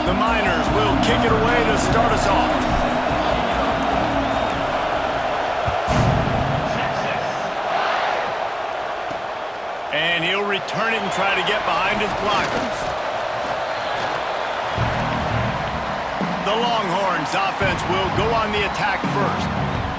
The Miners will kick it away to start us off. And he'll return it and try to get behind his blockers. The Longhorns offense will go on the attack first.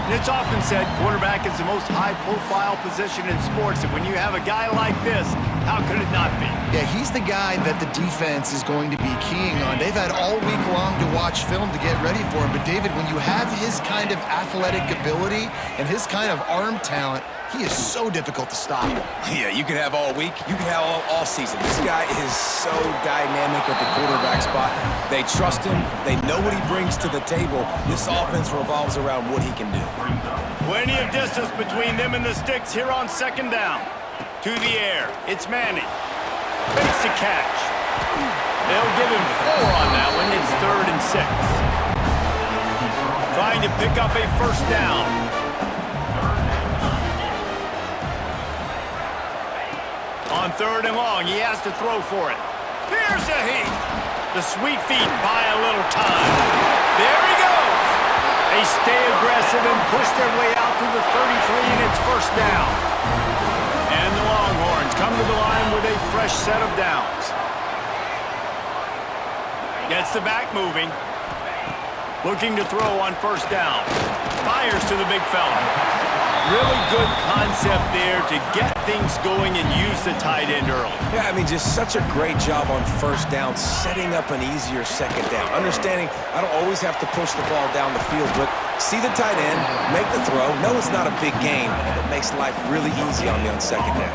And it's often said quarterback is the most high-profile position in sports, and when you have a guy like this, how could it not be? Yeah, he's the guy that the defense is going to be keying on. They've had all week long to watch film to get ready for him, but David, when you have his kind of athletic ability and his kind of arm talent, he is so difficult to stop. Yeah, you can have all week, you can have all season. This guy is so dynamic at the quarterback spot. They trust him. They know what he brings to the table. This offense revolves around what he can do. Plenty of distance between them and the sticks here on second down. To the air, it's Manning. Makes the catch. They'll give him 4 on that one. It's 3rd and 6. Trying to pick up a first down. On 3rd and long, he has to throw for it. Here's a heat. The sweet feet buy a little time. There he goes. They stay aggressive and push their way out to the 33, and it's first down. And the Longhorns come to the line with a fresh set of downs. Gets the back moving. Looking to throw on first down. Fires to the big fella. Really good concept there to get things going and use the tight end early. Yeah, I mean, just such a great job on first down, setting up an easier second down. Understanding I don't always have to push the ball down the field, but see the tight end, make the throw. No, it's not a big game, and it makes life really easy on me on second down.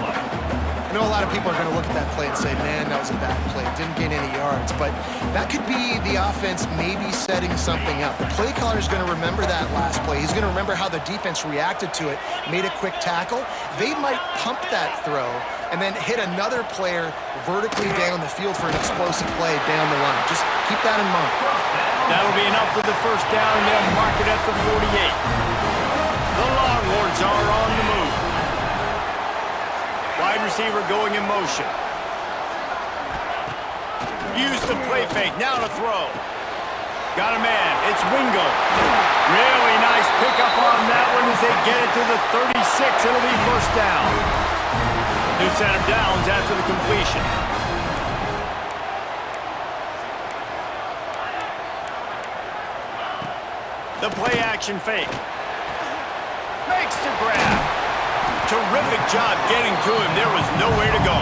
I know a lot of people are going to look at that play and say, man, that was a bad play. Didn't gain any yards. But that could be the offense maybe setting something up. The play caller is going to remember that last play. He's going to remember how the defense reacted to it, made a quick tackle. They might pump that throw and then hit another player vertically down the field for an explosive play down the line. Just keep that in mind. That'll be enough for the first down, and they'll mark it at the 48. The Longhorns are on the move. Wide receiver going in motion. Use the play fake. Now to throw. Got a man. It's Wingo. Really nice pickup on that one as they get it to the 36. It'll be first down. New set of downs after the completion. The play action fake. Makes the grab. Terrific job getting to him. There was nowhere to go.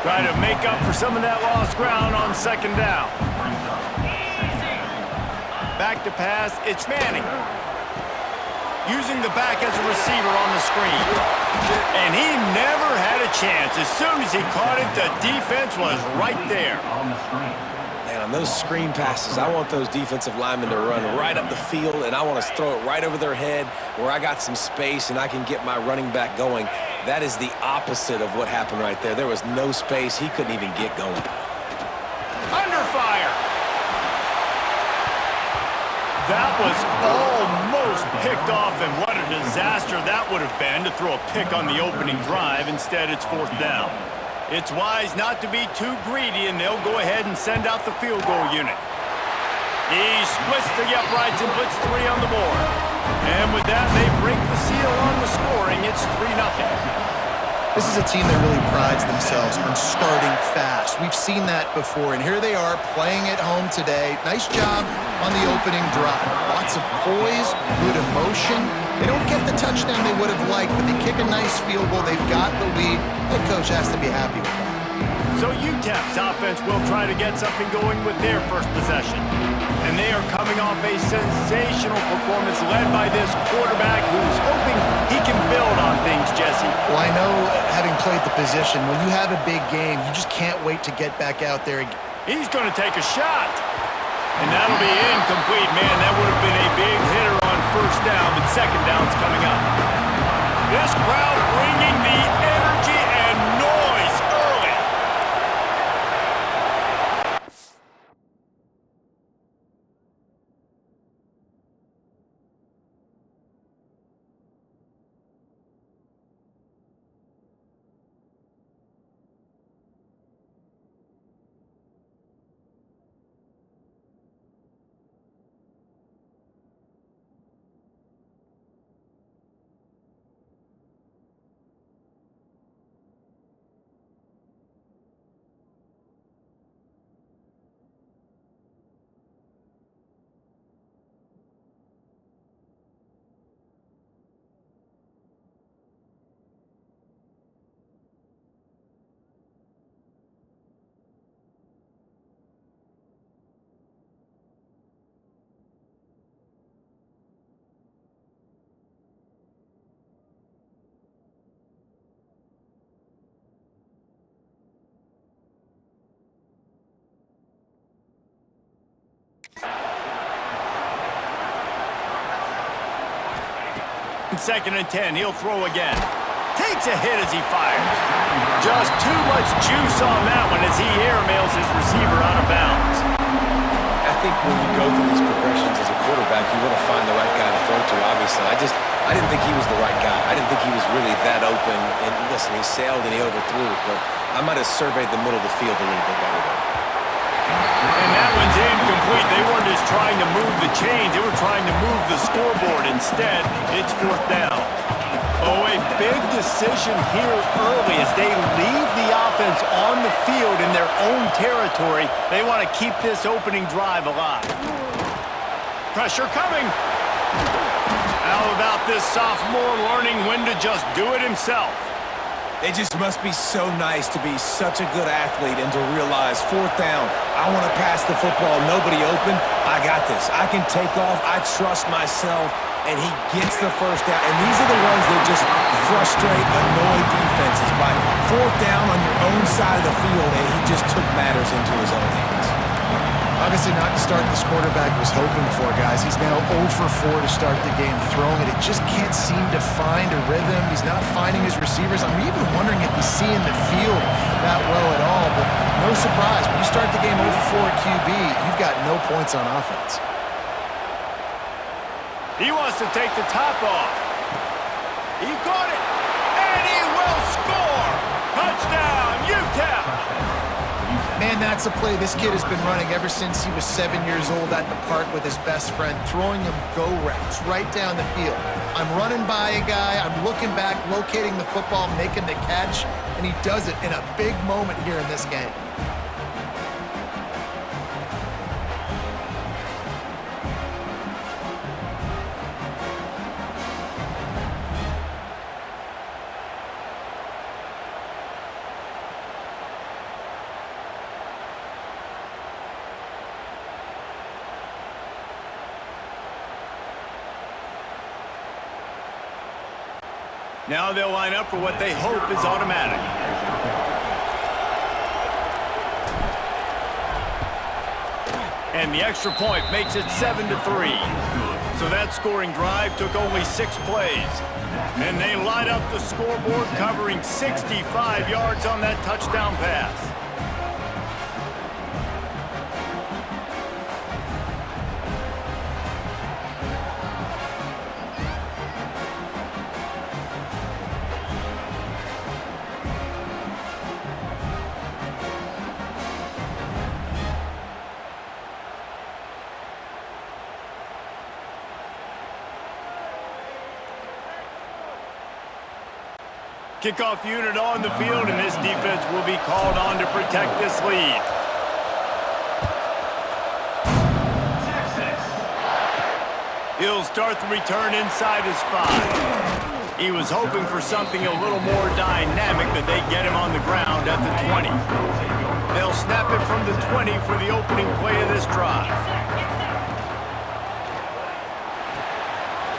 Trying to make up for some of that lost ground on second down. Back to pass. It's Manning. Using the back as a receiver on the screen. And he never had a chance. As soon as he caught it, the defense was right there. Man, on those screen passes, I want those defensive linemen to run right up the field, and I want to throw it right over their head where I got some space and I can get my running back going. That is the opposite of what happened right there. There was no space. He couldn't even get going. Under fire. That was almost picked off, and what a disaster that would have been to throw a pick on the opening drive. Instead, it's fourth down. It's wise not to be too greedy, and they'll go ahead and send out the field goal unit. He splits the uprights and puts 3 on the board. And with that, they break the seal on the scoring. It's 3-0. This is a team that really prides themselves on starting fast. We've seen that before, and here they are playing at home today. Nice job on the opening drive. Lots of poise, good emotion. They don't get the touchdown they would have liked, but they kick a nice field goal. They've got the lead. Head coach has to be happy with that. So UTEP's offense will try to get something going with their first possession. And they are coming off a sensational performance led by this quarterback who's hoping he can build on things, Jesse. Well, I know, having played the position, when you have a big game, you just can't wait to get back out there again. He's going to take a shot. And that'll be incomplete. Man, that would have been a big hitter on first down, but second down's coming up. This crowd bringing the energy and noise early. 2nd and 10. He'll throw again. Takes a hit as he fires. Just too much juice on that one as he airmails his receiver out of bounds. I think when you go through these progressions as a quarterback, you want to find the right guy to throw to, obviously. I didn't think he was the right guy. I didn't think he was really that open. And listen, he sailed and he overthrew it, but I might have surveyed the middle of the field a little bit better there. And that one's incomplete. They weren't just trying to move the chains. They were trying to move the scoreboard. Instead, it's 4th down. Oh, a big decision here early as they leave the offense on the field in their own territory. They want to keep this opening drive alive. Pressure coming. How about this sophomore learning when to just do it himself? It just must be so nice to be such a good athlete and to realize 4th down, I want to pass the football, nobody open, I got this. I can take off, I trust myself, and he gets the 1st down. And these are the ones that just frustrate, annoy defenses by 4th down on your own side of the field, and he just took matters into his own hands. Obviously not the start this quarterback was hoping for, guys. He's now 0 for 4 to start the game throwing it. It just can't seem to find a rhythm. He's not finding his receivers. I'm even wondering if he's seeing the field that well at all. But no surprise, when you start the game 0 for 4 at QB, you've got no points on offense. He wants to take the top off. He caught it, and he will score! Touchdown, UTEP! Man, that's a play this kid has been running ever since he was 7 years old at the park with his best friend, throwing him go routes right down the field. I'm running by a guy, I'm looking back, locating the football, making the catch, and he does it in a big moment here in this game. Now they'll line up for what they hope is automatic. And the extra point makes it 7-3. So that scoring drive took only 6 plays. And they line up the scoreboard covering 65 yards on that touchdown pass. Kickoff unit on the field, and this defense will be called on to protect this lead. He'll start the return inside his 5. He was hoping for something a little more dynamic, but they get him on the ground at the 20. They'll snap it from the 20 for the opening play of this drive.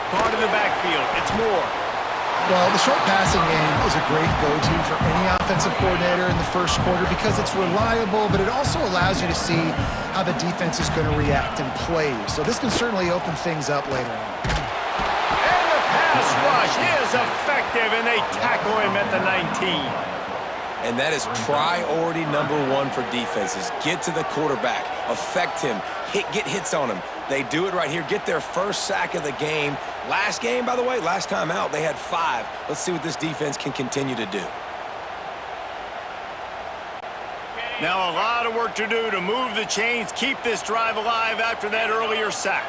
Part of the backfield, it's Moore. Well, the short passing game is a great go-to for any offensive coordinator in the first quarter because it's reliable, but it also allows you to see how the defense is going to react and play. So this can certainly open things up later on. And the pass rush is effective, and they tackle him at the 19. And that is priority number 1 for defenses. Get to the quarterback, affect him, get hits on him. They do it right here, get their first sack of the game. Last game, by the way, last time out, they had 5. Let's see what this defense can continue to do. Now a lot of work to do to move the chains, keep this drive alive after that earlier sack.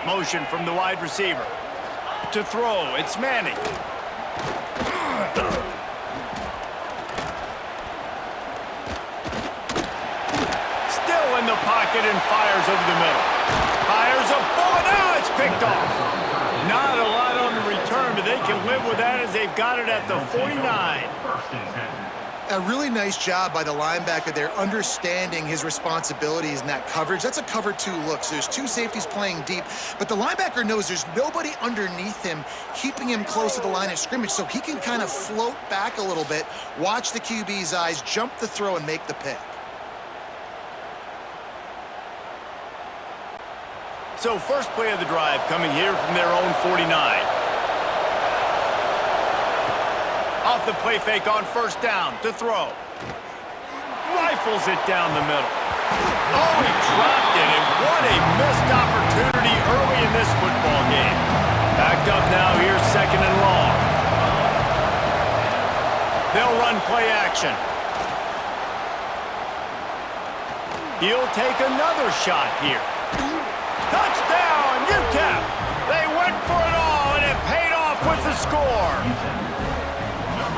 Motion from the wide receiver. To throw, it's Manning. Still in the pocket and fires over the middle. Fires a bullet. Now it's picked off. Not a lot on the return, but they can live with that as they've got it at the 49. A really nice job by the linebacker there, understanding his responsibilities in that coverage. That's a cover 2 look. So there's 2 safeties playing deep, but the linebacker knows there's nobody underneath him, keeping him close to the line of scrimmage, so he can kind of float back a little bit, watch the QB's eyes, jump the throw, and make the pick. So first play of the drive coming here from their own 49. Off the play fake on first down to throw. Rifles it down the middle. Oh, he dropped it, and what a missed opportunity early in this football game. Backed up now here, second and long. They'll run play action. He'll take another shot here. Touchdown, UTEP! They went for it all, and it paid off with the score.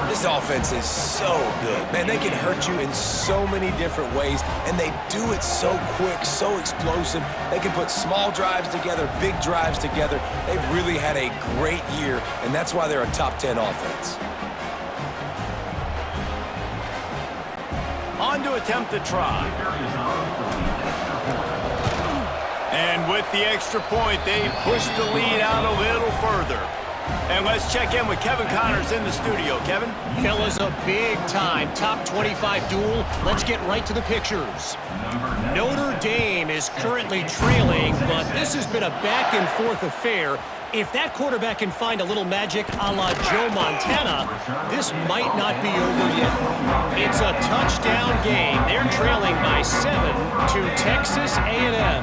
This offense is so good. Man, they can hurt you in so many different ways, and they do it so quick, so explosive. They can put small drives together, big drives together. They've really had a great year, and that's why they're a top 10 offense. On to attempt the try. And with the extra point, they push the lead out a little further. And let's check in with Kevin Connors in the studio. Kevin? Fellas, a big-time top 25 duel. Let's get right to the pictures. Notre Dame is currently trailing, but this has been a back-and-forth affair. If that quarterback can find a little magic a la Joe Montana, this might not be over yet. It's a touchdown game. They're trailing by 7 to Texas A&M.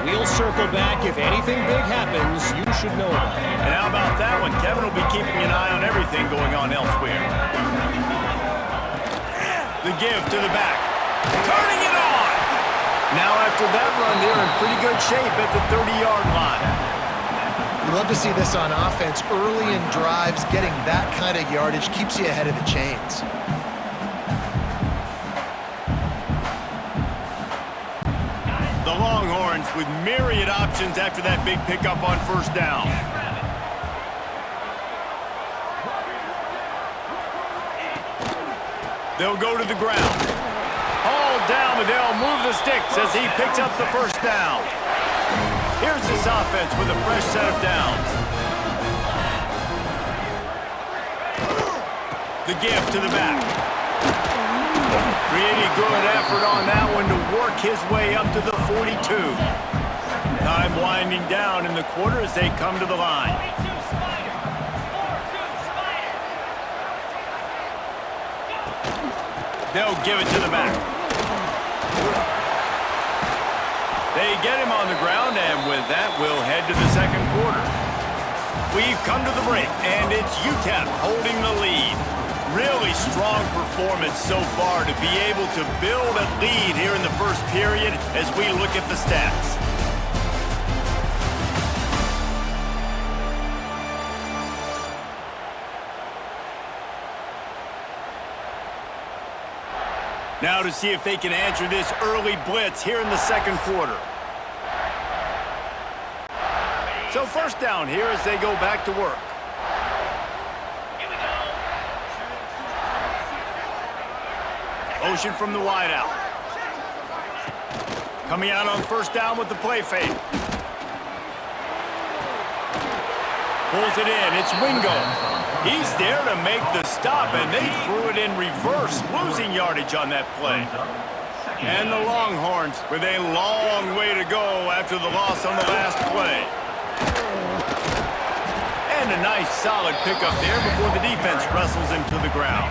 We'll circle back. If anything big happens, you should know about it. And how about that one? Kevin will be keeping an eye on everything going on elsewhere. The give to the back. Turning it on! Now after that run, they're in pretty good shape at the 30-yard line. We love to see this on offense. Early in drives, getting that kind of yardage keeps you ahead of the chains. The Longhorns with myriad options after that big pickup on first down. They'll go to the ground. All down, but they'll move the sticks as he picks up the first down. Here's this offense with a fresh set of downs. The give to the back. Pretty good effort on that one to work his way up to the 42. Time winding down in the quarter as they come to the line. They'll give it to the back. They get him on the ground, and with that, we'll head to the second quarter. We've come to the break, and it's UTEP holding the lead. Really strong performance so far to be able to build a lead here in the first period as we look at the stats. Now to see if they can answer this early blitz here in the second quarter. So first down here as they go back to work. Motion from the wideout. Coming out on first down with the play fake. Pulls it in. It's Wingo. He's there to make the stop, and they threw it in reverse, losing yardage on that play. And the Longhorns with a long way to go after the loss on the last play. And a nice solid pickup there before the defense wrestles him to the ground.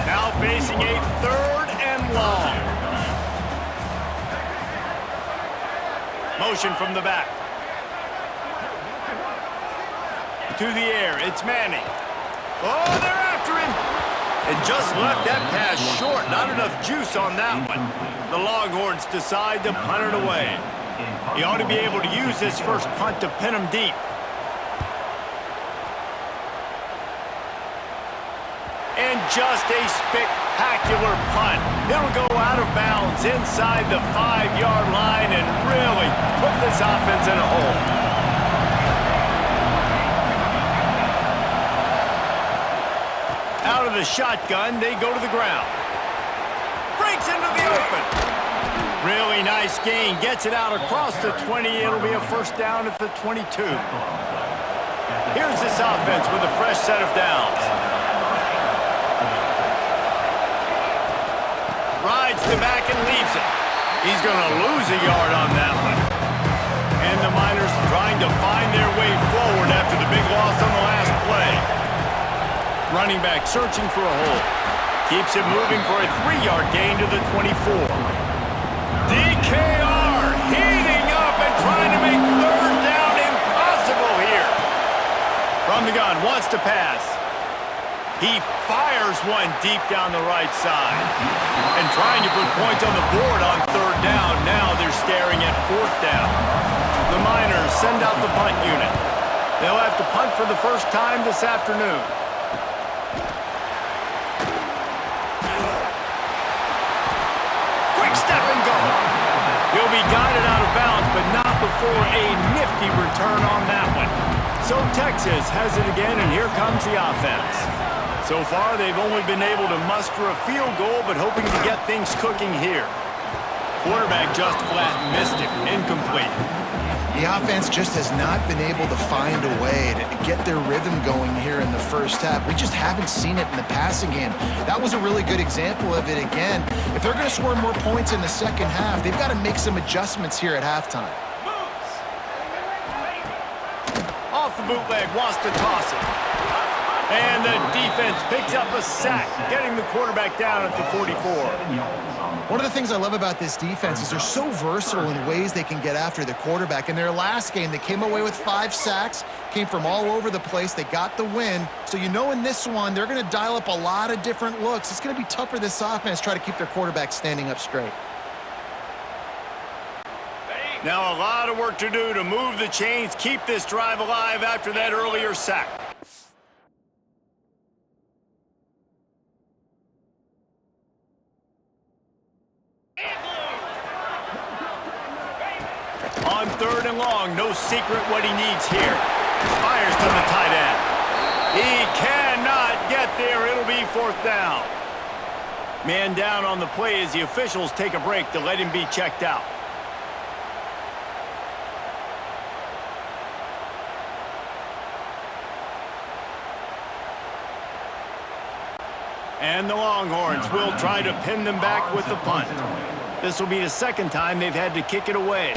Now facing a third and long. Motion from the back. To the air, it's Manning. Oh, they're after him. And just left that pass short. Not enough juice on that one. The Longhorns decide to punt it away. He ought to be able to use this first punt to pin him deep. And just a spectacular punt. It'll go out of bounds inside the 5-yard line and really put this offense in a hole. Out of the shotgun, they go to the ground. Breaks into the open. Really nice gain. Gets it out across the 20. It'll be a first down at the 22. Here's this offense with a fresh set of downs. Rides the back and leaves it. He's going to lose a yard on that one. And the Miners trying to find their way forward after the big loss on the last play. Running back searching for a hole. Keeps it moving for a 3-yard gain to the 24. DKR heating up and trying to make third down impossible here. From the gun, wants to pass. He fires one deep down the right side. And trying to put points on the board on third down. Now they're staring at fourth down. The Miners send out the punt unit. They'll have to punt for the first time this afternoon. Quick step and go. He'll be guided out of bounds, but not before a nifty return on that one. So Texas has it again, and here comes the offense. So far, they've only been able to muster a field goal, but hoping to get things cooking here. Quarterback just flat missed it. Incomplete. The offense just has not been able to find a way to get their rhythm going here in the first half. We just haven't seen it in the passing game. That was a really good example of it again. If they're going to score more points in the second half, they've got to make some adjustments here at halftime. Off the bootleg, wants to toss it. And the defense picks up a sack, getting the quarterback down at the 44. One of the things I love about this defense is they're so versatile in ways they can get after the quarterback. In their last game, they came away with 5 sacks, came from all over the place. They got the win. So you know in this one, they're going to dial up a lot of different looks. It's going to be tough for this offense to try to keep their quarterback standing up straight. Now a lot of work to do to move the chains, keep this drive alive after that earlier sack. On third and long, no secret what he needs here. Fires to the tight end. He cannot get there. It'll be fourth down. Man down on the play as the officials take a break to let him be checked out. And the Longhorns will try to pin them back with the punt. This will be the second time they've had to kick it away.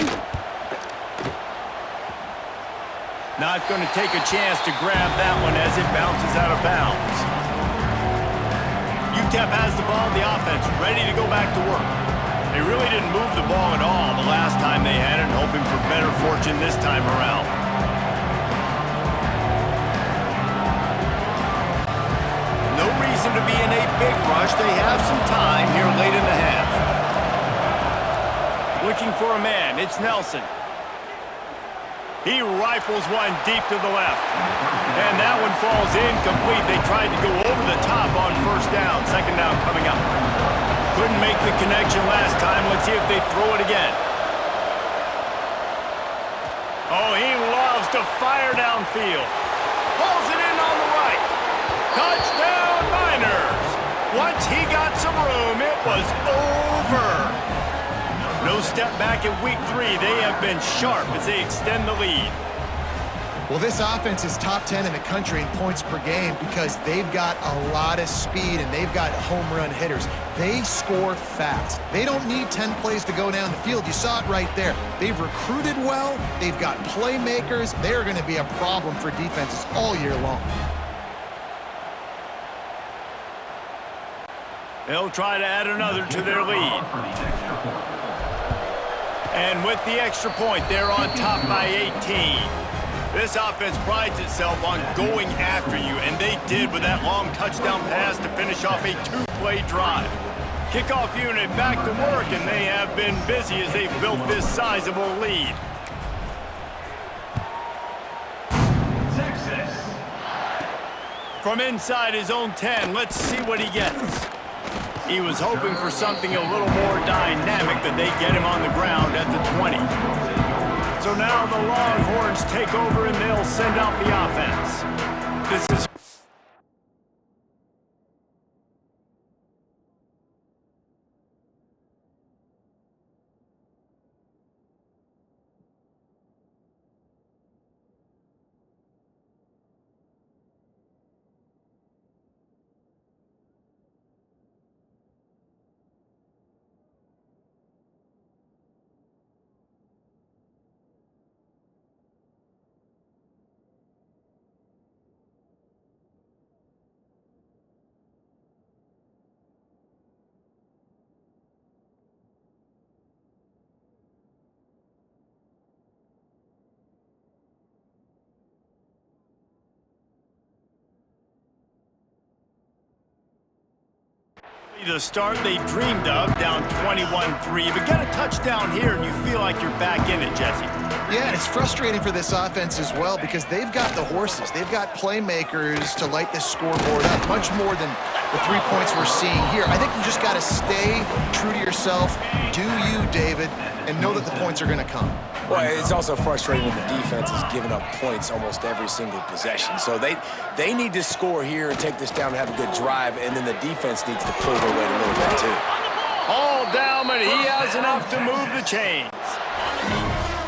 Not going to take a chance to grab that one as it bounces out of bounds. UTEP has the ball, the offense ready to go back to work. They really didn't move the ball at all the last time they had it, hoping for better fortune this time around. No reason to be in a big rush. They have some time here late in the half. Looking for a man, it's Nelson. He rifles one deep to the left. And that one falls incomplete. They tried to go over the top on first down. Second down coming up. Couldn't make the connection last time. Let's see if they throw it again. Oh, he loves to fire downfield. Pulls it in on the right. Touchdown Miners. Once he got some room, it was over. No step back in week 3. They have been sharp as they extend the lead. Well, this offense is top 10 in the country in points per game because they've got a lot of speed and they've got home run hitters. They score fast. They don't need 10 plays to go down the field. You saw it right there. They've recruited well. They've got playmakers. They're going to be a problem for defenses all year long. They'll try to add another to their lead. And with the extra point, they're on top by 18. This offense prides itself on going after you, and they did with that long touchdown pass to finish off a 2-play drive. Kickoff unit back to work, and they have been busy as they've built this sizable lead. Texas. From inside his own 10, let's see what he gets. He was hoping for something a little more dynamic, but they get him on the ground at the 20. So now the Longhorns take over and they'll send out the offense. This is The start they dreamed of, down 21-3, but get a touchdown here and you feel like you're back in it, Jesse. Yeah, and it's frustrating for this offense as well because they've got the horses. They've got playmakers to light this scoreboard up, much more than the 3 points we're seeing here. I think you just got to stay true to yourself, do you, David, and know that the points are going to come. Well, it's also frustrating when the defense is giving up points almost every single possession. So they need to score here and take this down and have a good drive, and then the defense needs to pull their weight a little bit too. All down, but he has enough to move the chains.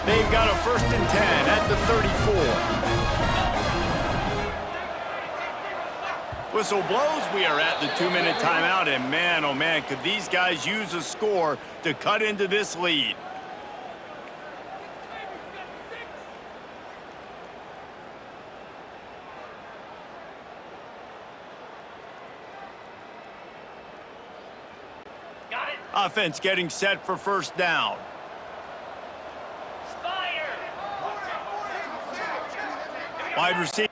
They've got a 1st and 10 at the 34. Whistle blows, we are at the 2-minute timeout, and man, oh man, could these guys use a score to cut into this lead. Offense getting set for 1st down. Wide receiver.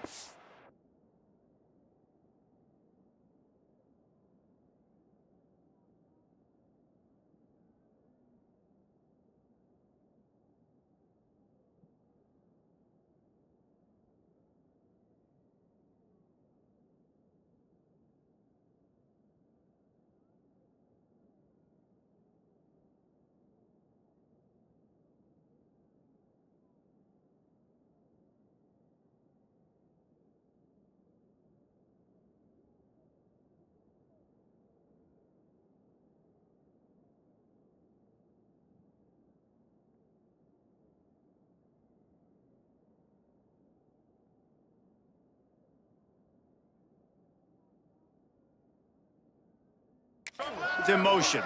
It's in motion.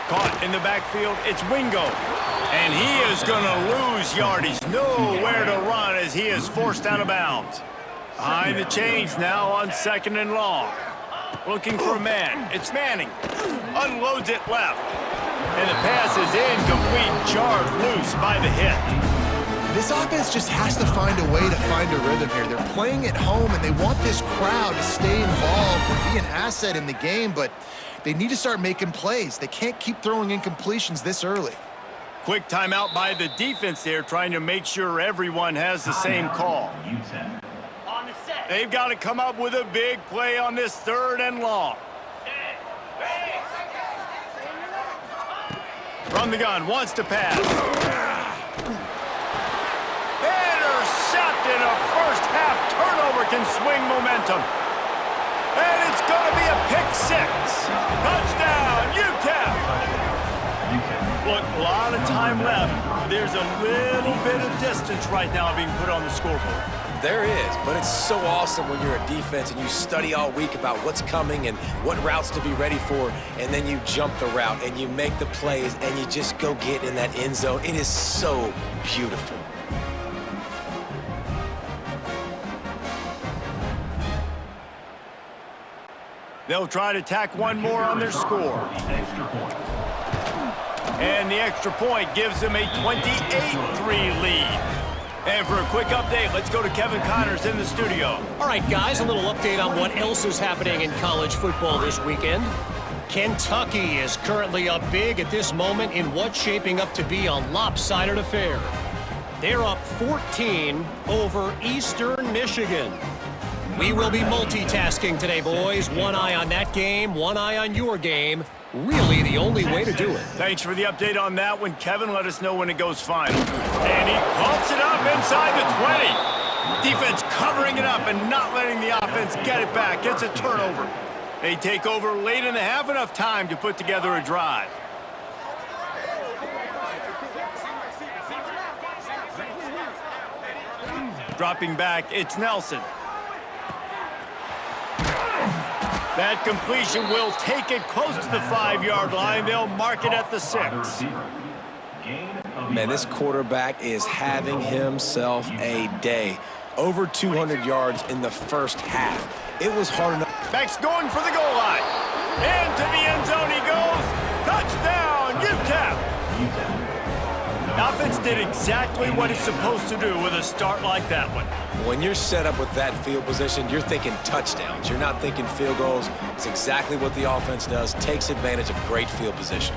Caught in the backfield, it's Wingo. And he is going to lose yardage. Nowhere to run as he is forced out of bounds. Behind the chains now on 2nd and long. Looking for a man. It's Manning. Unloads it left. And the pass is incomplete. Jarred loose by the hit. This offense just has to find a way to find a rhythm here. They're playing at home, and they want this crowd to stay involved and be an asset in the game, but they need to start making plays. They can't keep throwing incompletions this early. Quick timeout by the defense there, trying to make sure everyone has the same call. They've got to come up with a big play on this 3rd and long. From the gun, wants to pass. Intercepted, a first-half turnover can swing momentum. And it's going to be a pick 6. Touchdown, UTEP. Look, a lot of time left. There's a little bit of distance right now being put on the scoreboard. There is, but it's so awesome when you're a defense and you study all week about what's coming and what routes to be ready for, and then you jump the route and you make the plays and you just go get in that end zone. It is so beautiful. They'll try to tack one more on their score. And the extra point gives them a 28-3 lead. And for a quick update, let's go to Kevin Connors in the studio. All right, guys, a little update on what else is happening in college football this weekend. Kentucky is currently up big at this moment in what's shaping up to be a lopsided affair. They're up 14 over Eastern Michigan. We will be multitasking today, boys. One eye on that game, one eye on your game. Really the only way to do it. Thanks for the update on that one, Kevin. Let us know when it goes final. And he pumps it up inside the 20. Defense covering it up and not letting the offense get it back. It's a turnover. They take over late in the half, enough time to put together a drive. Dropping back, it's Nelson. That completion will take it close to the 5-yard line. They'll mark it at the 6. Man, this quarterback is having himself a day. Over 200 yards in the first half. It was hard enough. Max going for the goal line. Into the end zone he goes. Touchdown, UTEP. The offense did exactly what it's supposed to do with a start like that one. When you're set up with that field position, you're thinking touchdowns. You're not thinking field goals. It's exactly what the offense does, takes advantage of great field position.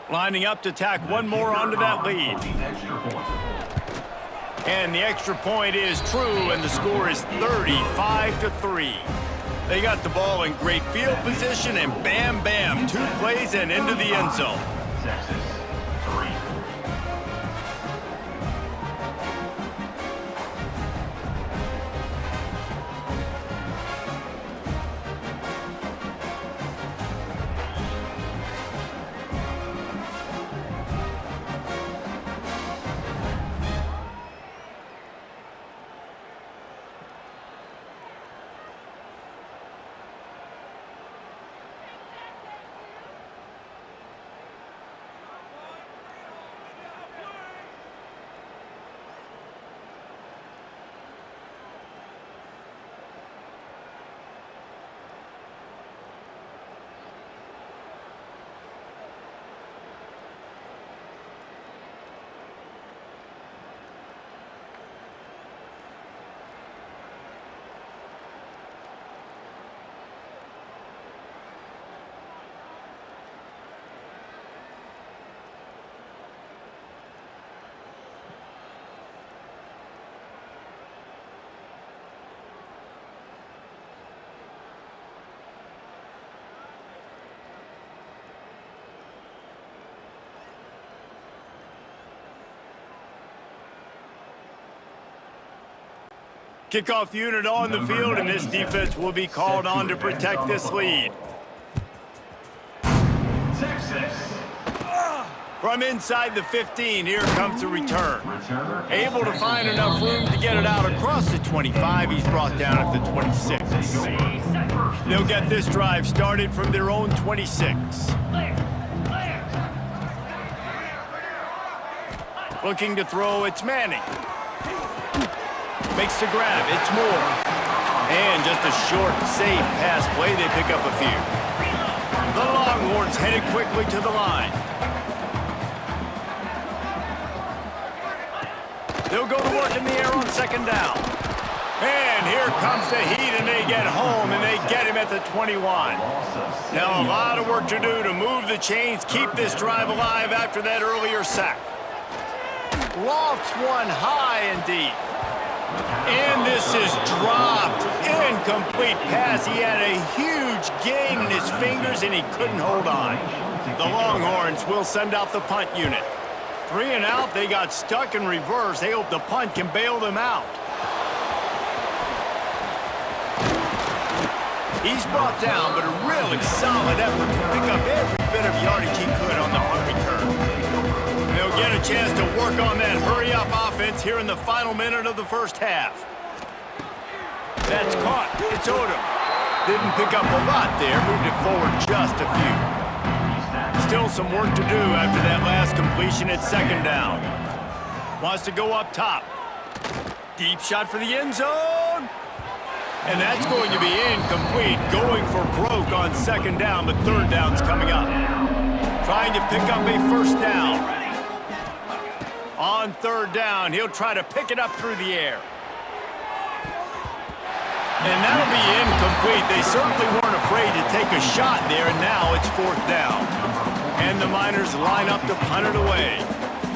Lining up to tack one more onto that lead. And the extra point is true, and the score is 35-3. They got the ball in great field position, and bam, bam, 2 plays and into the end zone. Texas, 3. Kickoff unit on the field, and this defense will be called on to protect this lead. Texas. From inside the 15, here comes the return. Able to find enough room to get it out across the 25. He's brought down at the 26. They'll get this drive started from their own 26. Looking to throw, it's Manning. Makes the grab, it's Moore. And just a short, safe pass play, they pick up a few. The Longhorns headed quickly to the line. They'll go to work in the air on second down. And here comes the heat, and they get home, and they get him at the 21. Now a lot of work to do to move the chains, keep this drive alive after that earlier sack. Lofts one high and deep. And this is dropped. Incomplete pass. He had a huge gain in his fingers, and he couldn't hold on. The Longhorns will send out the punt unit. 3 and out. They got stuck in reverse. They hope the punt can bail them out. He's brought down, but a really solid effort to pick up every bit of yardage he could on the punt return. They'll get a chance to work on that hurry-up offense here in the final minute of the first half. That's caught. It's Odom. Didn't pick up a lot there. Moved it forward just a few. Still some work to do after that last completion at second down. Wants to go up top. Deep shot for the end zone. And that's going to be incomplete. Going for broke on second down, but third down's coming up. Trying to pick up a first down. On third down, he'll try to pick it up through the air. And that'll be incomplete. They certainly weren't afraid to take a shot there, and now it's fourth down. And the Miners line up to punt it away.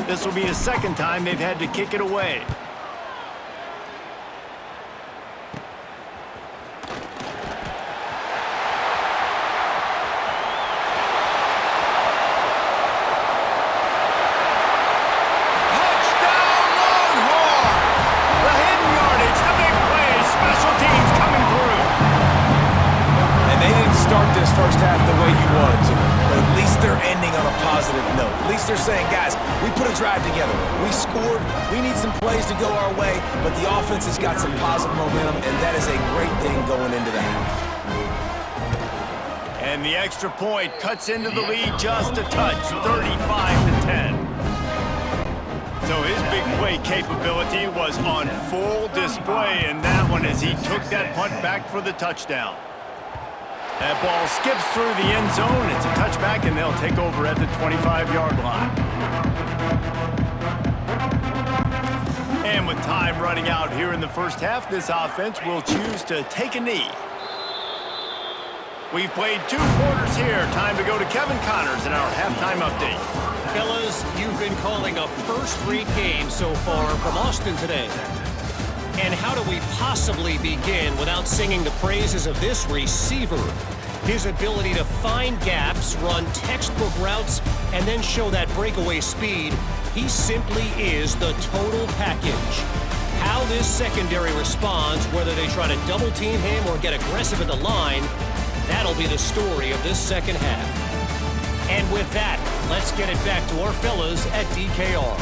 This will be the second time they've had to kick it away. First half the way you wanted to, but at least they're ending on a positive note. At least they're saying, guys, we put a drive together. We scored. We need some plays to go our way, but the offense has got some positive momentum, and that is a great thing going into the half. And the extra point cuts into the lead just a touch, 35-10. So his big play capability was on full display in that one as he took that punt back for the touchdown. That ball skips through the end zone. It's a touchback, and they'll take over at the 25-yard line. And with time running out here in the first half, this offense will choose to take a knee. We've played 2 quarters here. Time to go to Kevin Connors in our halftime update. Fellas, you've been calling a first-rate game so far from Austin today. And how do we possibly begin without singing the praises of this receiver? His ability to find gaps, run textbook routes, and then show that breakaway speed. He simply is the total package. How this secondary responds, whether they try to double-team him or get aggressive at the line, that'll be the story of this second half. And with that, let's get it back to our fellas at DKR.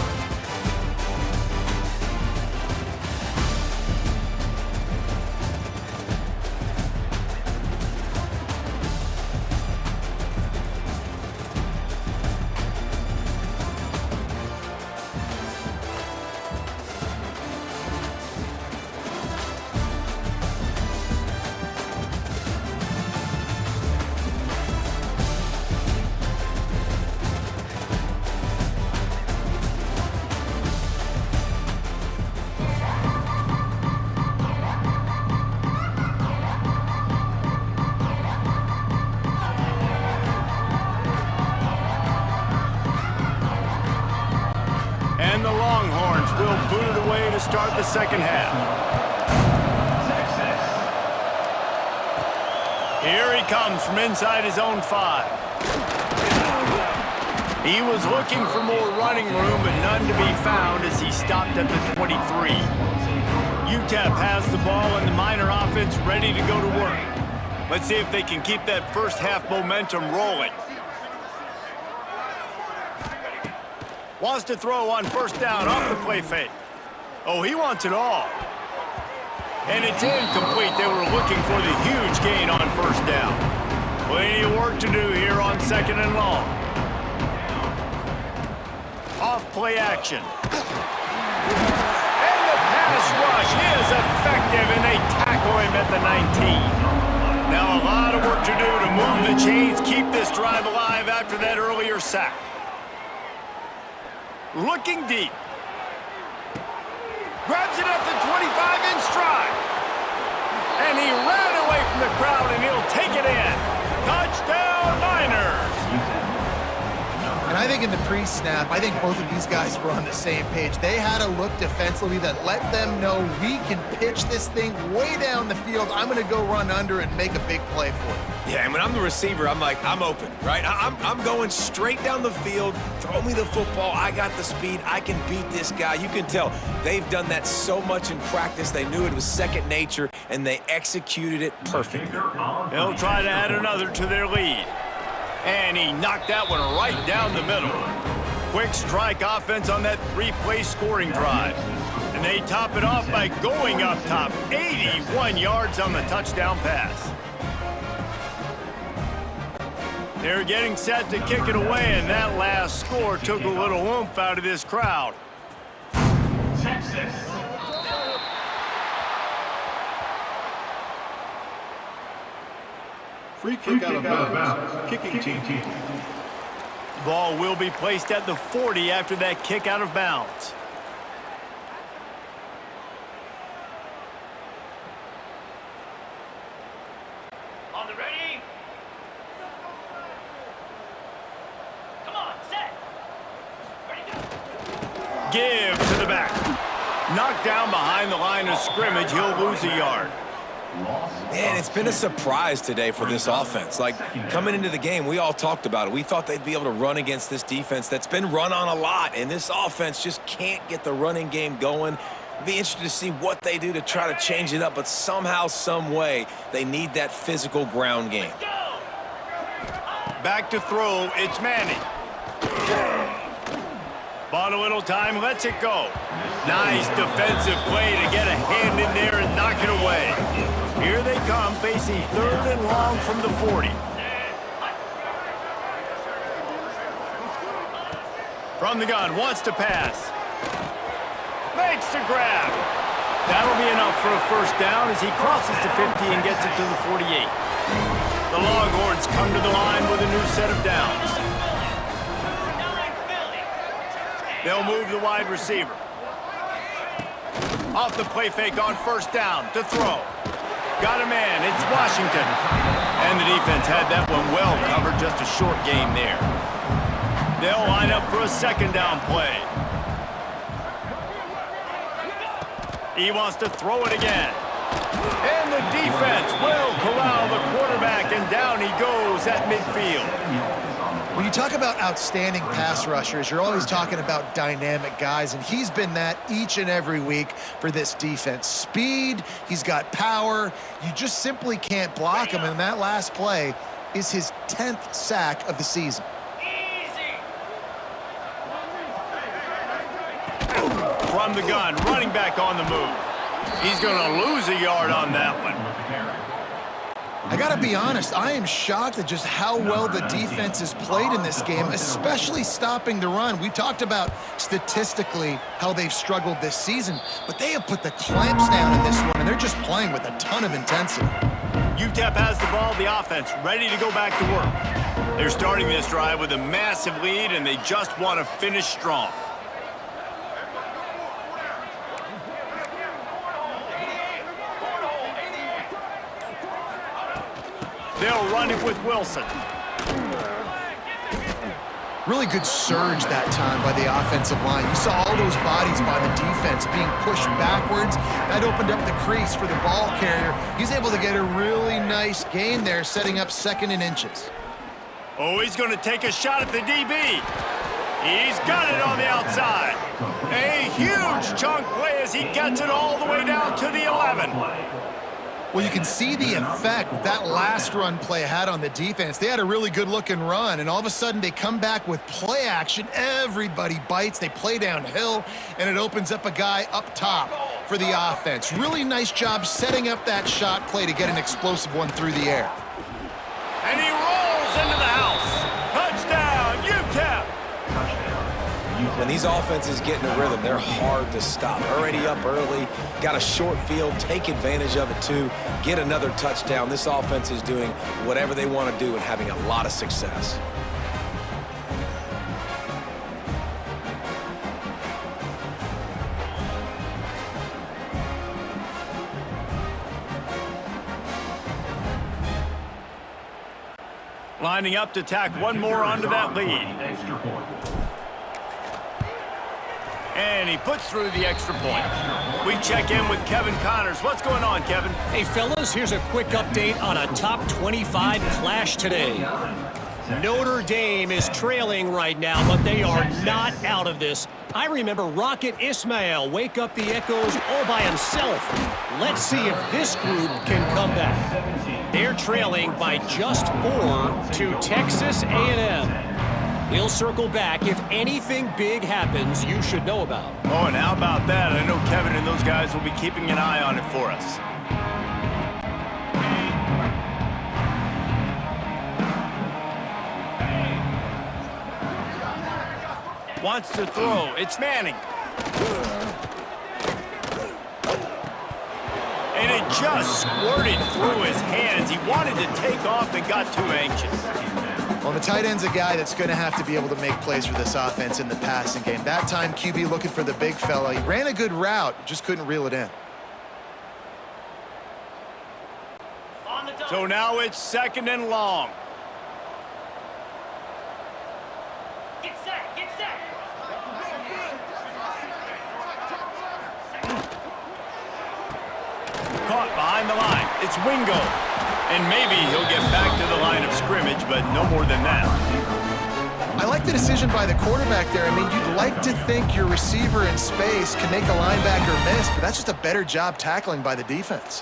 And the Longhorns will boot it away to start the second half. Here he comes from inside his own 5. He was looking for more running room, but none to be found as he stopped at the 23. UTEP has the ball and the Miner offense ready to go to work. Let's see if they can keep that first half momentum rolling. Wants to throw on first down off the play fake. Oh, he wants it all. And it's incomplete. They were looking for the huge gain on first down. Plenty of work to do here on second and long. Off play action. And the pass rush is effective, and they tackle him at the 19. Now a lot of work to do to move the chains, keep this drive alive after that earlier sack. Looking deep. Grabs it at the 25 in stride. And he ran away from the crowd, and he'll take it in. Touchdown, Niners. And I think in the pre-snap, I think both of these guys were on the same page. They had a look defensively that let them know we can pitch this thing way down the field. I'm going to go run under and make a big play for it. Yeah, and when I'm the receiver, I'm like, I'm open, right? I'm going straight down the field. Throw me the football. I got the speed. I can beat this guy. You can tell they've done that so much in practice. They knew it was second nature, and they executed it perfectly. They'll try to add another to their lead. And he knocked that one right down the middle. Quick strike offense on that 3-play scoring drive. And they top it off by going up top. 81 yards on the touchdown pass. They're getting set to kick it away, and that last score took a little oomph out of this crowd. Texas. Free kick out of bounds. Kicking team. Ball will be placed at the 40 after that kick out of bounds. On the ready. Come on, set. Ready, go. Give to the back. Knocked down behind the line of scrimmage. He'll lose a yard. Man, it's been a surprise today for this offense. Like, coming into the game, we all talked about it. We thought they'd be able to run against this defense that's been run on a lot, and this offense just can't get the running game going. Be interested to see what they do to try to change it up, but somehow, some way, they need that physical ground game. Back to throw, it's Manning. Bought a little time, lets it go. Nice defensive play to get a hand in there and knock it away. Here they come, facing 3rd and long from the 40. From the gun, wants to pass. Makes the grab. That'll be enough for a first down as he crosses the 50 and gets it to the 48. The Longhorns come to the line with a new set of downs. They'll move the wide receiver. Off the play fake on first down to throw. Got a man, it's Washington. And the defense had that one well covered, just a short game there. They'll line up for a second down play. He wants to throw it again. And the defense will corral the quarterback, and down he goes at midfield. When you talk about outstanding pass rushers, you're always talking about dynamic guys, and he's been that each and every week for this defense. Speed, he's got power. You just simply can't block him, and that last play is his 10th sack of the season. From the gun, running back on the move. He's going to lose a yard on that one. I got to be honest, I am shocked at just how well the defense has played in this game, especially stopping the run. We talked about statistically how they've struggled this season, but they have put the clamps down in this one, and they're just playing with a ton of intensity. UTEP has the ball, the offense ready to go back to work. They're starting this drive with a massive lead, and they just want to finish strong. They'll run it with Wilson. Really good surge that time by the offensive line. You saw all those bodies by the defense being pushed backwards. That opened up the crease for the ball carrier. He's able to get a really nice gain there, setting up 2nd and inches. Oh, he's going to take a shot at the DB. He's got it on the outside. A huge chunk play as he gets it all the way down to the 11. Well, you can see the effect that last run play had on the defense. They had a really good-looking run, and all of a sudden they come back with play action. Everybody bites. They play downhill, and it opens up a guy up top for the offense. Really nice job setting up that shot play to get an explosive one through the air. And he rolls into the house. Touchdown, UTEP! When these offenses get in a rhythm, they're hard to stop. Already up early, got a short field, take advantage of it too, get another touchdown. This offense is doing whatever they want to do and having a lot of success. Lining up to tack one more onto that lead. And he puts through the extra point. We check in with Kevin Connors. What's going on, Kevin? Hey, fellas, here's a quick update on a top 25 clash today. Notre Dame is trailing right now, but they are not out of this. I remember Rocket Ismail wake up the echoes all by himself. Let's see if this group can come back. They're trailing by just 4 to Texas A&M. We'll circle back if anything big happens you should know about. Oh, and how about that? I know Kevin and those guys will be keeping an eye on it for us. Wants to throw. It's Manning. And it just squirted through his hands. He wanted to take off and got too anxious. Well, the tight end's a guy that's going to have to be able to make plays for this offense in the passing game. That time, QB looking for the big fella. He ran a good route, just couldn't reel it in. So now it's 2nd and long. Get set, get set. Caught behind the line. It's Wingo. And maybe he'll get back to the line of scrimmage, but no more than that. I like the decision by the quarterback there. I mean, you'd like to think your receiver in space can make a linebacker miss, but that's just a better job tackling by the defense.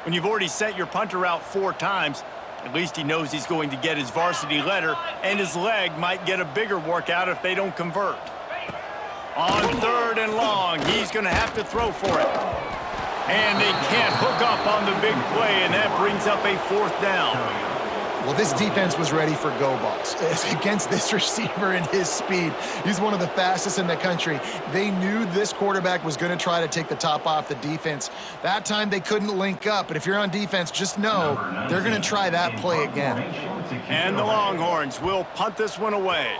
When you've already sent your punter out 4 times, at least he knows he's going to get his varsity letter, and his leg might get a bigger workout if they don't convert. On 3rd and long, he's going to have to throw for it. And they can't hook up on the big play, and that brings up a 4th down. Well, this defense was ready for go balls. Against this receiver and his speed, he's one of the fastest in the country. They knew this quarterback was going to try to take the top off the defense. That time they couldn't link up, but if you're on defense, just know they're going to try that play again. And the Longhorns will punt this one away.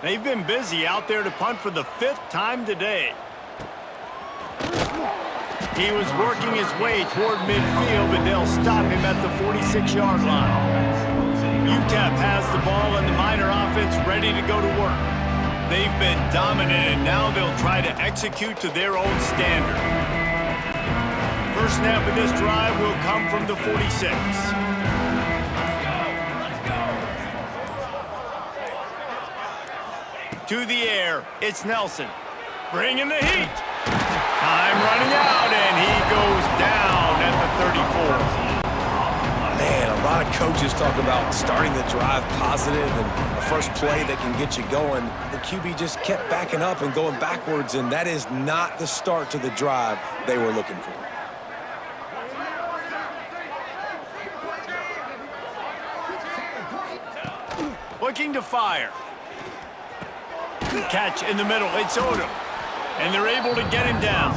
They've been busy out there to punt for the 5th time today. He was working his way toward midfield, but they'll stop him at the 46-yard line. UTEP has the ball and the Miner offense ready to go to work. They've been dominant, and now they'll try to execute to their own standard. First snap of this drive will come from the 46. To the air, it's Nelson. Bringing the heat. Time running out, and he goes down at the 34. Man, a lot of coaches talk about starting the drive positive and a first play that can get you going. The QB just kept backing up and going backwards, and that is not the start to the drive they were looking for. Looking to fire. Catch in the middle, it's Odom. And they're able to get him down.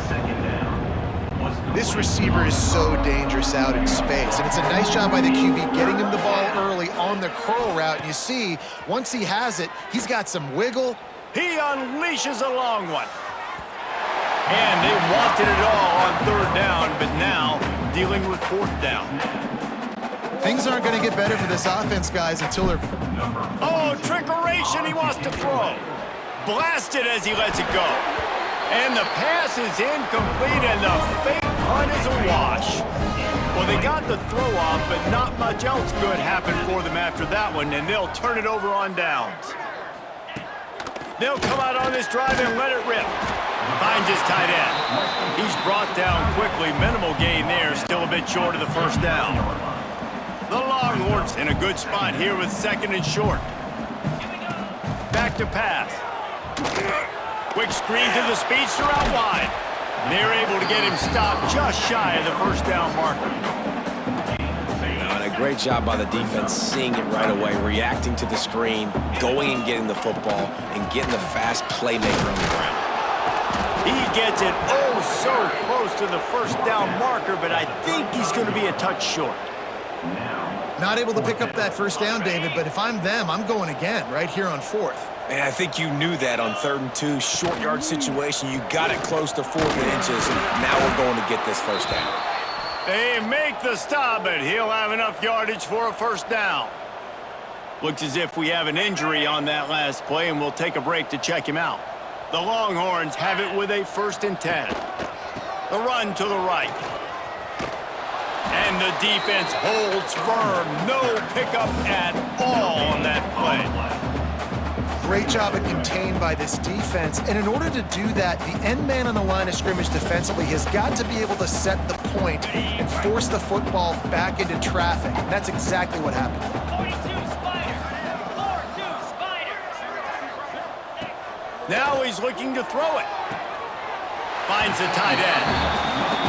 This receiver is so dangerous out in space, and it's a nice job by the QB getting him the ball early on the curl route. And you see, once he has it, he's got some wiggle. He unleashes a long one. And they wanted it all on 3rd down, but now dealing with 4th down. Things aren't going to get better for this offense, guys, until they're... Oh, trickeration, he wants to throw. Blasted as he lets it go. And the pass is incomplete, and the fake punt is a wash. Well, they got the throw off, but not much else good happened for them after that one, and they'll turn it over on downs. They'll come out on this drive and let it rip. Finds his tight end. He's brought down quickly. Minimal gain there, still a bit short of the 1st down. The Longhorns in a good spot here with 2nd and short. Back to pass. Quick screen to the speedster out wide. They're able to get him stopped just shy of the 1st down marker. And a great job by the defense seeing it right away, reacting to the screen, going and getting the football, and getting the fast playmaker on the ground. He gets it oh so close to the 1st down marker, but I think he's going to be a touch short. Not able to pick up that 1st down, David, but if I'm them, I'm going again right here on 4th. And I think you knew that on 3rd and 2, short yard situation. You got it close to 4th inches, and now we're going to get this 1st down. They make the stop, but he'll have enough yardage for a 1st down. Looks as if we have an injury on that last play, and we'll take a break to check him out. The Longhorns have it with a 1st and 10. The run to the right. And the defense holds firm. No pickup at all on that play. Great job at contained by this defense. And in order to do that, the end man on the line of scrimmage defensively has got to be able to set the point and force the football back into traffic. And that's exactly what happened. 42 Spiders. 42 Spiders. Now he's looking to throw it. Finds the tight end.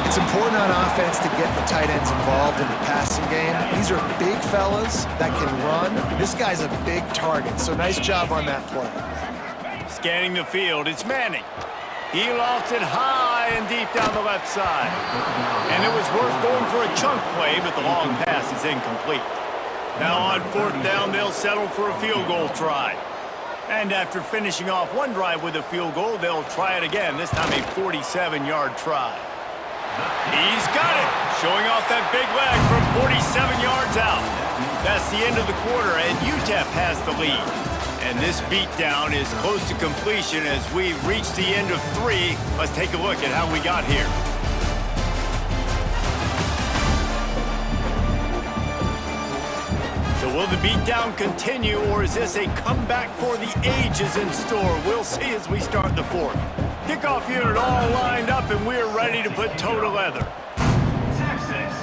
It's important on offense to get the tight ends involved in the passing game. These are big fellas that can run. This guy's a big target, so nice job on that play. Scanning the field, it's Manning. He lofts it high and deep down the left side. And it was worth going for a chunk play, but the long pass is incomplete. Now on 4th down, they'll settle for a field goal try. And after finishing off one drive with a field goal, they'll try it again, this time a 47-yard try. He's got it, showing off that big leg from 47 yards out. That's the end of the quarter, and UTEP has the lead. And this beatdown is close to completion as we've reached the end of 3. Let's take a look at how we got here. So will the beatdown continue, or is this a comeback for the ages in store? We'll see as we start the 4th. Kickoff unit all lined up, and we're ready to put toe to leather. Texas.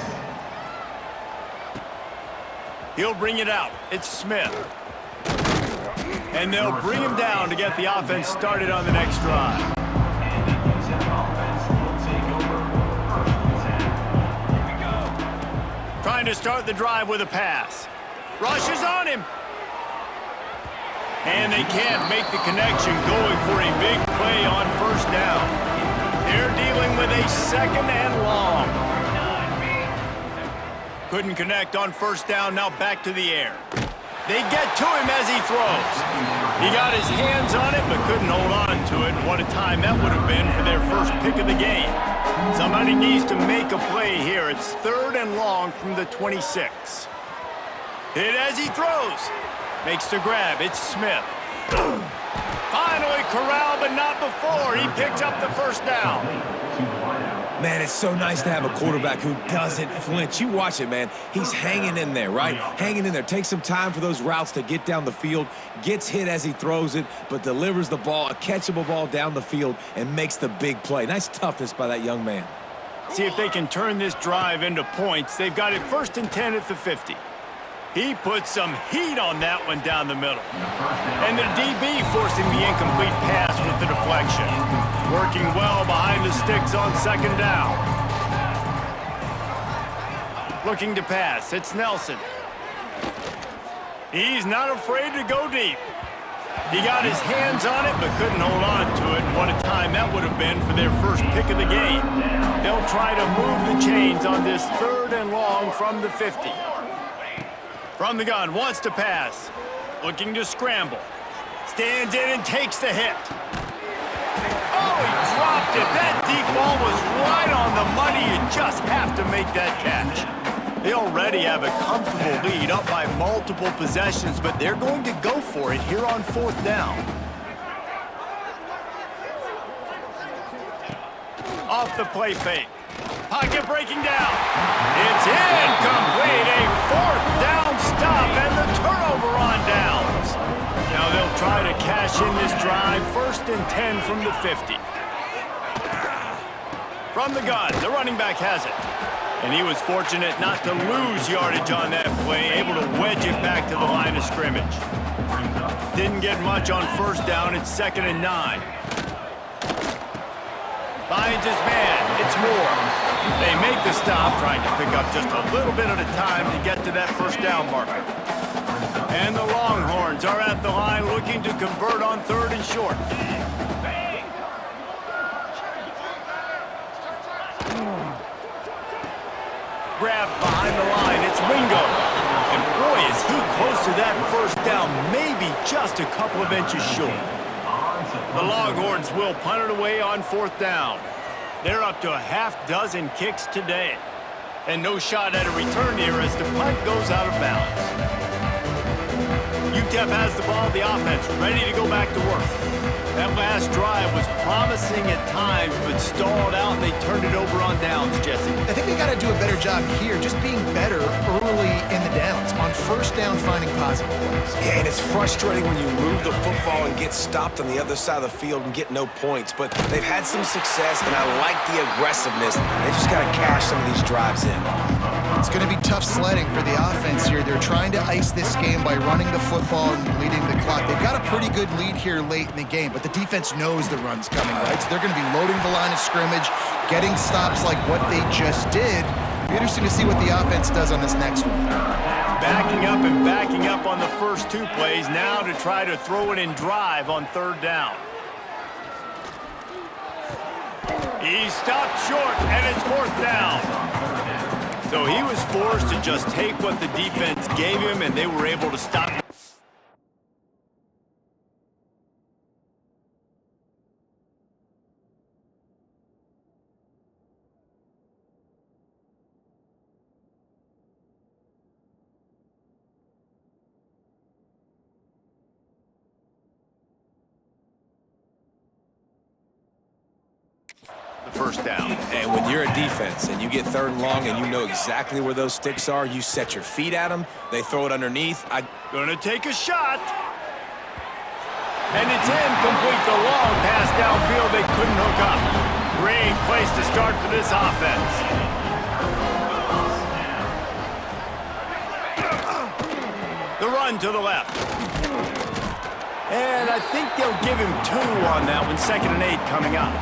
He'll bring it out. It's Smith. And they'll bring him down to get the offense started on the next drive. Trying to start the drive with a pass. Rushes on him. And they can't make the connection going for a big play on first down. They're dealing with a second and long. Couldn't connect on first down, now back to the air. They get to him as he throws. He got his hands on it, but couldn't hold on to it. What a time that would have been for their first pick of the game. Somebody needs to make a play here. It's third and long from the 26. Hit as he throws. Makes the grab. It's Smith. Finally corralled, but not before. He picks up the first down. Man, it's so nice to have a quarterback who doesn't flinch. You watch it, man. He's hanging in there, right? Hanging in there. Takes some time for those routes to get down the field. Gets hit as he throws it, but delivers the ball, a catchable ball down the field, and makes the big play. Nice toughness by that young man. See if they can turn this drive into points. They've got it 1st and 10 at the 50. He put some heat on that one down the middle. And the DB forcing the incomplete pass with the deflection. Working well behind the sticks on second down. Looking to pass. It's Nelson. He's not afraid to go deep. He got his hands on it, but couldn't hold on to it. And what a time that would have been for their first pick of the game. They'll try to move the chains on this third and long from the 50. From the gun, wants to pass. Looking to scramble. Stands in and takes the hit. Oh, he dropped it. That deep ball was right on the money. You just have to make that catch. They already have a comfortable lead, up by multiple possessions, but they're going to go for it here on fourth down. Off the play fake. Pocket breaking down. It's incomplete. A fourth down stop and the turnover on downs. Now they'll try to cash in this drive. 1st and 10 from the 50. From the gun, the running back has it. And he was fortunate not to lose yardage on that play, able to wedge it back to the line of scrimmage. Didn't get much on first down. It's 2nd and 9. Finds his man. It's Moore. They make the stop, trying to pick up just a little bit at a time to get to that first down marker. And the Longhorns are at the line looking to convert on 3rd and short. Grab behind the line. It's Wingo. And boy, is he close to that first down, maybe just a couple of inches short. The Longhorns will punt it away on 4th down. They're up to a half-dozen kicks today. And no shot at a return here as the punt goes out of bounds. UTEP has the ball, the offense ready to go back to work. That last drive was promising at times, but stalled out, and they turned it over on downs, Jesse. I think they got to do a better job here, just being better early in the downs. On first down, finding positive plays. Yeah, and it's frustrating when you move the football and get stopped on the other side of the field and get no points. But they've had some success, and I like the aggressiveness. They just got to cash some of these drives in. It's going to be tough sledding for the offense here. They're trying to ice this game by running the football and leading the clock. They've got a pretty good lead here late in the game, but the defense knows the run's coming, right? So they're going to be loading the line of scrimmage, getting stops like what they just did. It'll be interesting to see what the offense does on this next one. Backing up and backing up on the first 2 plays, now to try to throw it in drive on 3rd down. He stopped short, and it's 4th down. So he was forced to just take what the defense gave him, and they were able to stop him. First down. And when you're a defense and you get 3rd and long and you know exactly where those sticks are, you set your feet at them, they throw it underneath. Gonna take a shot. And it's incomplete. The long pass downfield, they couldn't hook up. Great place to start for this offense. The run to the left. And I think they'll give him 2 on that one. 2nd and 8 coming up.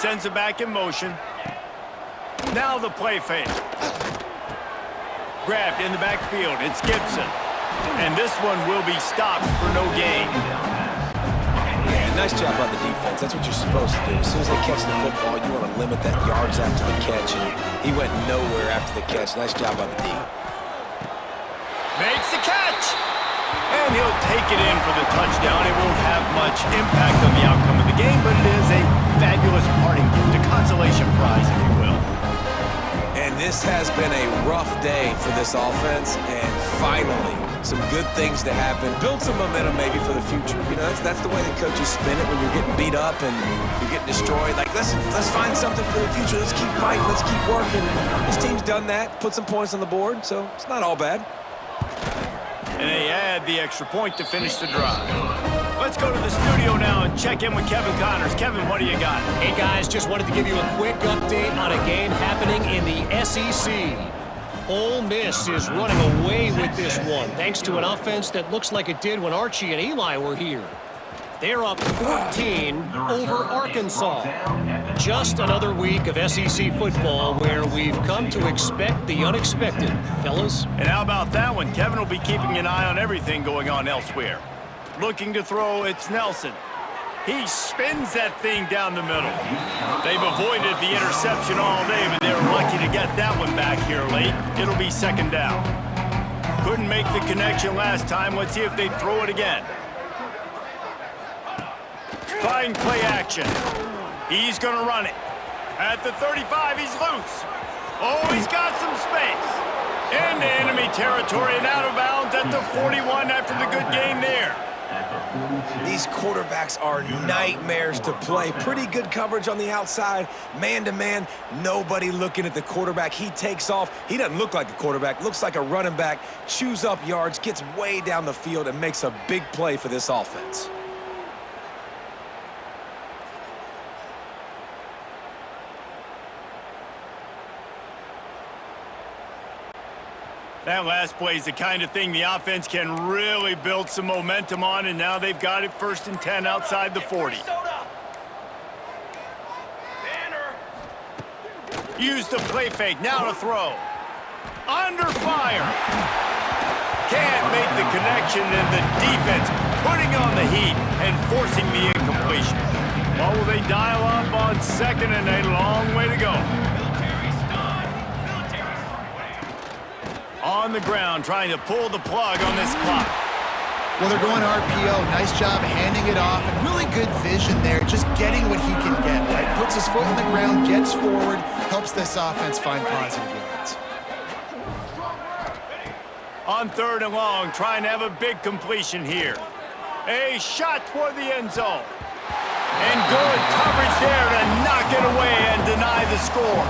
sends it back in motion. Now the play fake. Grabbed in the backfield. It's Gibson. And this one will be stopped for no gain. Yeah, nice job by the defense. That's what you're supposed to do. As soon as they catch the football, you want to limit that yards after the catch. And he went nowhere after the catch. Nice job by the D. Makes the catch. And he'll take it in for the touchdown. It won't have much impact on the outcome of the game, but it is a fabulous parting gift, a consolation prize, if you will. And this has been a rough day for this offense, and finally, some good things to happen. Build some momentum maybe for the future. You know, that's the way the coaches spin it when you're getting beat up and you're getting destroyed. Like, let's find something for the future. Let's keep fighting. Let's keep working. This team's done that, put some points on the board, so it's not all bad. And they add the extra point to finish the drive. Let's go to the studio now and check in with Kevin Connors. Kevin, what do you got? Hey, guys, just wanted to give you a quick update on a game happening in the SEC. Ole Miss is running away with this one, thanks to an offense that looks like it did when Archie and Eli were here. They're up 14 over Arkansas. Just another week of SEC football where we've come to expect the unexpected, fellas. And how about that one? Kevin will be keeping an eye on everything going on elsewhere. Looking to throw, it's Nelson. He spins that thing down the middle. They've avoided the interception all day, but they're lucky to get that one back here late. It'll be second down. Couldn't make the connection last time. Let's see if they throw it again. Fine play action. He's going to run it. At the 35, he's loose. Oh, he's got some space. Into enemy territory and out of bounds at the 41 after the good gain there. These quarterbacks are nightmares to play. Pretty good coverage on the outside. Man-to-man, nobody looking at the quarterback. He takes off. He doesn't look like a quarterback. Looks like a running back. Chews up yards, gets way down the field, and makes a big play for this offense. That last play is the kind of thing the offense can really build some momentum on, and now they've got it 1st and 10 outside the 40. Use the play fake, now to throw. Under fire. Can't make the connection, and the defense putting on the heat and forcing the incompletion. Well, will they dial up on 2nd and a long way to go? On the ground, trying to pull the plug on this clock. Well, they're going RPO. Nice job handing it off, and really good vision there, just getting what he can get, right? Puts his foot in the ground, gets forward, helps this offense find positive yards. On 3rd and long, trying to have a big completion here. A shot toward the end zone. And good coverage there to knock it away and deny the score.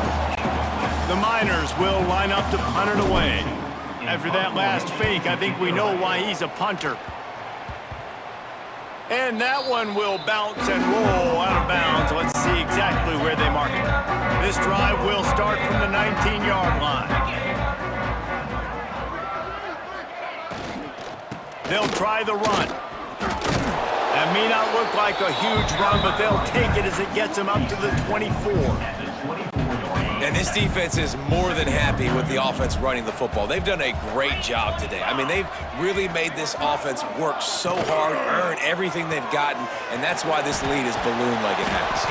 The Miners will line up to punt it away. After that last fake, I think we know why he's a punter. And that one will bounce and roll out of bounds. Let's see exactly where they mark it. This drive will start from the 19-yard line. They'll try the run. That may not look like a huge run, but they'll take it as it gets them up to the 24. And this defense is more than happy with the offense running the football. They've done a great job today. I mean, they've really made this offense work so hard, earn everything they've gotten, and that's why this lead is ballooned like it has.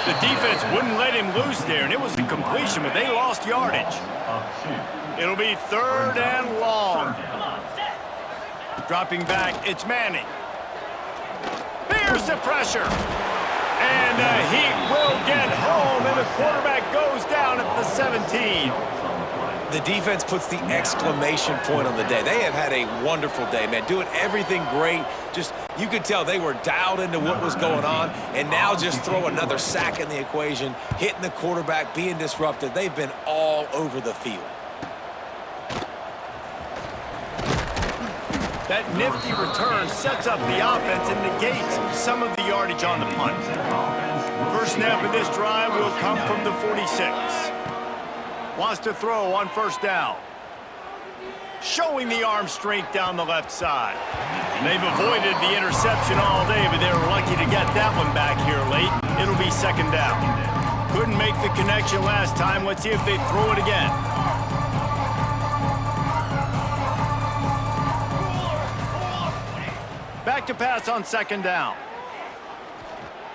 The defense wouldn't let him loose there, and it was a completion, but they lost yardage. It'll be 3rd and long. Dropping back, it's Manning. Here's the pressure. And the Heat will get home, and the quarterback goes down at the 17. The defense puts the exclamation point on the day. They have had a wonderful day, man, doing everything great. Just, you could tell they were dialed into what was going on, and now just throw another sack in the equation, hitting the quarterback, being disrupted. They've been all over the field. That nifty return sets up the offense and negates some of the yardage on the punt. First snap of this drive will come from the 46. Wants to throw on 1st down. Showing the arm strength down the left side. They've avoided the interception all day, but they're lucky to get that one back here late. It'll be 2nd down. Couldn't make the connection last time. Let's see if they throw it again. Back to pass on second down.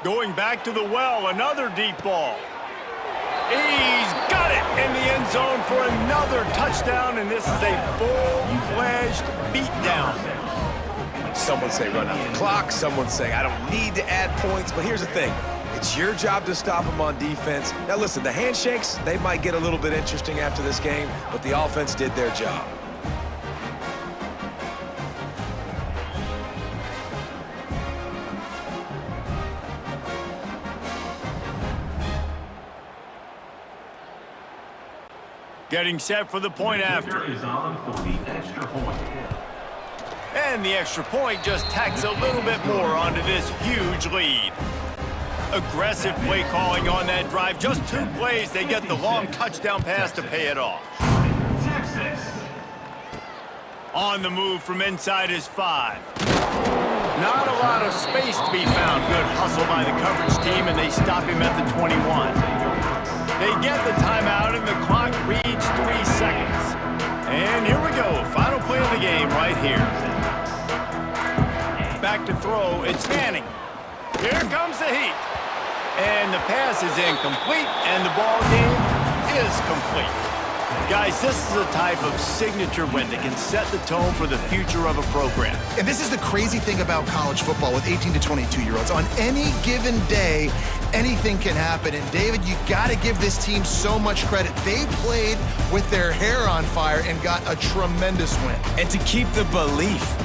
Going back to the well, another deep ball. He's got it in the end zone for another touchdown, and this is a full-fledged beatdown. Someone say run out the clock. Someone say I don't need to add points. But here's the thing. It's your job to stop them on defense. Now, listen, the handshakes, they might get a little bit interesting after this game, but the offense did their job. Getting set for the point after. Is on for the extra point. And the extra point just tacks a little bit more onto this huge lead. Aggressive play calling on that drive. Just 2 plays, they get the long touchdown pass to pay it off. Texas. On the move from inside his 5. Not a lot of space to be found. Good hustle by the coverage team, and they stop him at the 21. They get the timeout, and the clock reads 3 seconds. And here we go. Final play of the game right here. Back to throw. It's Manning. Here comes the heat. And the pass is incomplete, and the ball game is complete. Guys, this is a type of signature win that can set the tone for the future of a program. And this is the crazy thing about college football with 18 to 22-year-olds. On any given day, anything can happen. And David, you got to give this team so much credit. They played with their hair on fire and got a tremendous win. And to keep the belief.